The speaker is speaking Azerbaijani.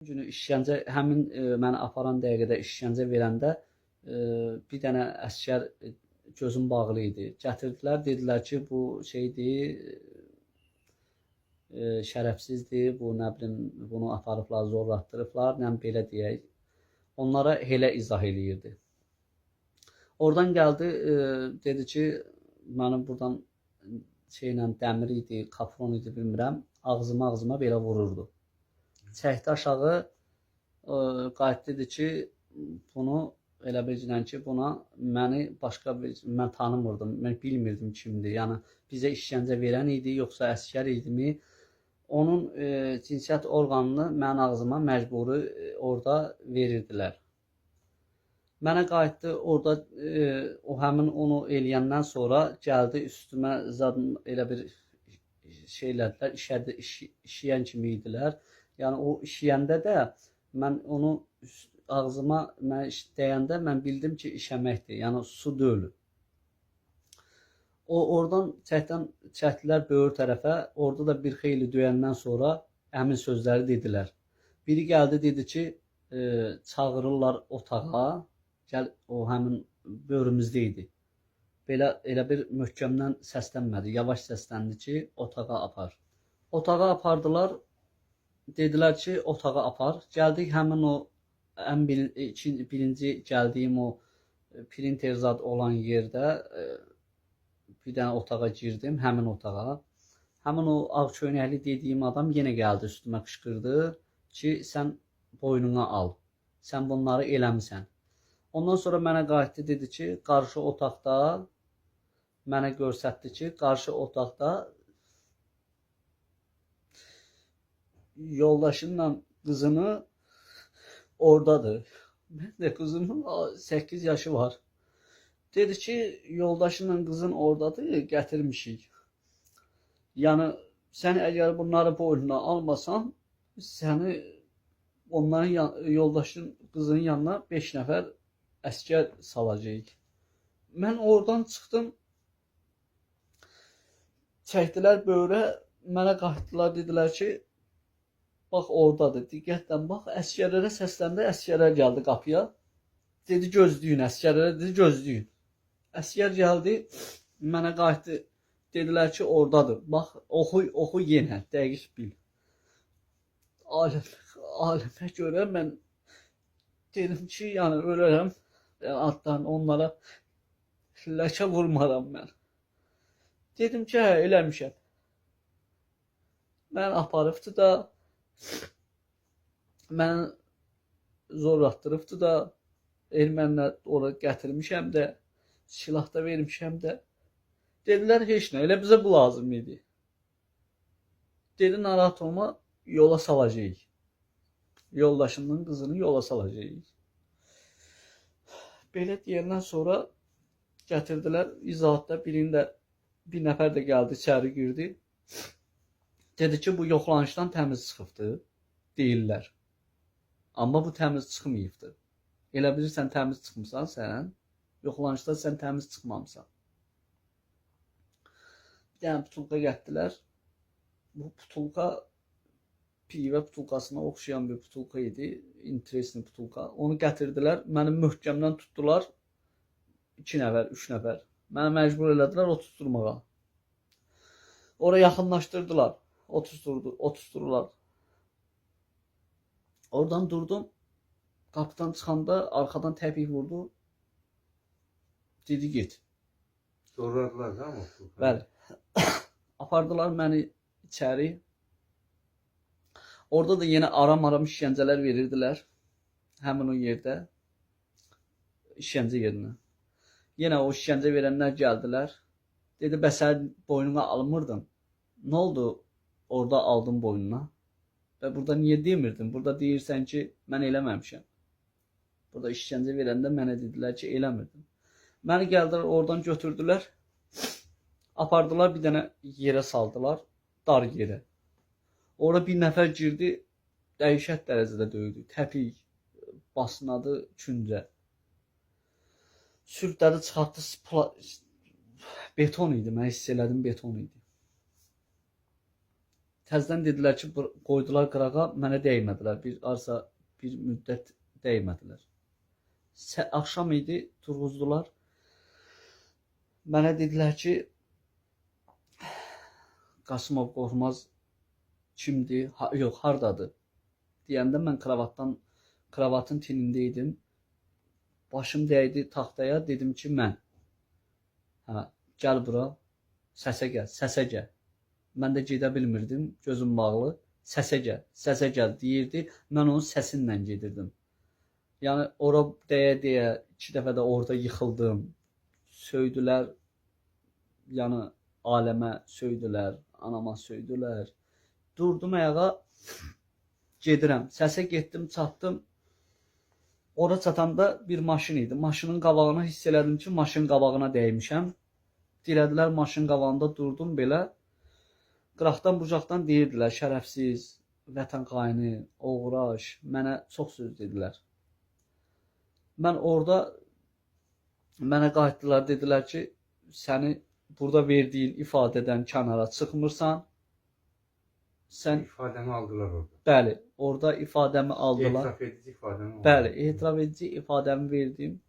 Günü işgəncə həmin məni aparan dəqiqədə işgəncə verəndə bir dənə əsgər gözüm bağlı idi. Gətirdilər, dedilər ki, bu şeydir, şərəfsizdir, bu nə bilim bunu aparıblar, zorlatdırıblar, nə belə deyək. Onlara elə izah eləyirdi. Oradan gəldi, dedi ki, mənim buradan şeylə dəmir idi, kapron idi, bilmirəm, ağzıma belə vururdu. Çəkdi aşağı, qayıtdı dedi ki, bunu elə bilirəm ki, buna məni başqa bir, mən tanımırdım, mən bilmirdim kimdir. Yəni bizə işgəncə verən idi, yoxsa əsgər idimi? Onun cinsiyyət orqanını mənim ağzıma məcburi orada verirdilər. Mənə qayıtdı, orada o həmin onu eləyəndən sonra gəldi üstümə zadım elə bir şeylədilər, işəyən kimi idilər. Yəni o işəyəndə də mən onu ağzıma mən dəyəndə mən bildim ki, işəməkdir. Yəni su deyil. O oradan çəkdilər böyür tərəfə. Orada da bir xeyli döyəndən sonra həmin sözləri dedilər. Biri gəldi dedi ki, çağırırlar otağa. Gəl, o həmin böyrümüzdə idi. Belə elə bir möhkəmdən səslənmədi. Yavaş səsləndi ki, otağa apar. Otağa apardılar. Dedilər ki, otağa apar. Gəldik həmin o birinci gəldiyim o printer zad olan yerdə bir dənə otağa girdim, həmin otağa. Həmin o ağ köynəkli dediyim adam yenə gəldi üstümə qışqırdı ki, sən boynuna al. Sən bunları eləmisən. Ondan sonra mənə qayıtdı, dedi ki, qarşı otaqda mənə göstərdi ki, qarşı otaqda yoldaşınla qızını oradadır. Mən də qızımın 8 yaşı var. Dedi ki, yoldaşınla qızın oradadır, gətirmişik. Yəni, sən əgər bunları boynuna almasan, səni onların yoldaşın qızının yanına 5 nəfər əskər salacaq. Mən oradan çıxdım. Çəkdilər böyrə, mənə qayıtdılar, dedilər ki, bax oradadır, diqqətlə bax, əskərlərə səsləndə əskərlər gəldi qapıya. Dedi, gözləyin, əskərlərə dedi, gözləyin. Əskər gəldi, mənə qayıtdı, dedilər ki, oradadır. Bax, oxu yenə, dəqiq bil. Aləmə görə mən dedim ki, yəni ölərəm. Altdan onlara ləkə vurmaram mən. Dedim ki, hə, eləmişəm. Mən aparıbdı da, mən zorlatdırıbdı da, ermənilər oraya gətirmişəm də, silah da vermişəm də. Dedilər, heç nə, elə bizə bu lazım idi. Dedi, narahat olma, yola salacağıq. Yoldaşının qızını yola salacağıq. Belə deyəndən sonra gətirdilər, izahatda birində bir nəfər də gəldi, içəri girdi. Dedi ki, bu yoxlanışdan təmiz çıxıbdı, deyirlər. Amma bu təmiz çıxmayıbdı. Elə bilirsən təmiz çıxmısan sən, yoxlanışda sən təmiz çıxmamısan. Bir dənə butulka gətirdilər. Bu butulka pivə butulkasına oxşayan bir butulka idi. Interesli butulka. Onu gətirdilər. Məni möhkəmdən tutdular. 2 nəfər, 3 nəfər. Məni məcbur elədilər oturtturmağa. Oraya yaxınlaşdırdılar. Oturtdurdular. Oradan durdum. Qapıdan çıxanda arxadan təpik vurdu. Dedi, get. Zorladılar da mı? Bəli. Apardılar məni içəri. Orada da yenə aram işgəncələr verirdilər. Həmin o yerdə. İşgəncə yerinə. Yenə o işgəncə verənlər gəldilər. Dedi, bəs sən boynuna almırdın. Nə oldu? Orada aldın boynuna. Və burada niyə demirdin? Burada deyirsən ki, mən eləməmişəm. Burada işgəncə verəndə mənə dedilər ki, eləmirdim. Məni gəldilər, oradan götürdülər. Apardılar, bir dənə yerə saldılar. Dar yerə. Orada bir nəfər girdi, dəhşət dərəcədə döydü. Təpik, basınadı, küncə. Sürtlədi, çıxartdı, beton idi, mən hiss elədim, beton idi. Təzədən dedilər ki, qoydular qırağa, mənə dəymədilər. Bir müddət dəymədilər. Axşam idi, turğuzdular. Mənə dedilər ki, Qasımov Qorxmaz kimdir? Yox, hardadır? Deyəndə mən kravatın tinində idim. Başım dəydi taxtaya, dedim ki, mən. Hə, gəl bura, səsə gəl. Mən də gedə bilmirdim, gözüm bağlı. Səsə gəl deyirdi. Mən onun səsinlə gedirdim. Yəni ora deyə 2 dəfə də orada yıxıldım. Söydülər. Yəni aləmə söydülər, anama söydülər. Durdum ayağa, gedirəm. Səsə getdim, çatdım. Ora çatanda bir maşın idi. Maşının qabağına hiss elədim ki, maşın qabağına dəymişəm. Dirədilər maşın qabağında durdum belə. Qıraqdan bucaqdan deyirdilər, şərəfsiz, vətən xaini, oğraş, mənə çox söz dedilər. Mən orada, mənə qayıtdılar, dedilər ki, səni burada verdiyin ifadədən kənara çıxmırsan. Sən İfadəni aldılar orada. Bəli, orada ifadəmi aldılar. Etiraf edici ifadəni aldılar. Bəli, etiraf edici ifadəmi verdim.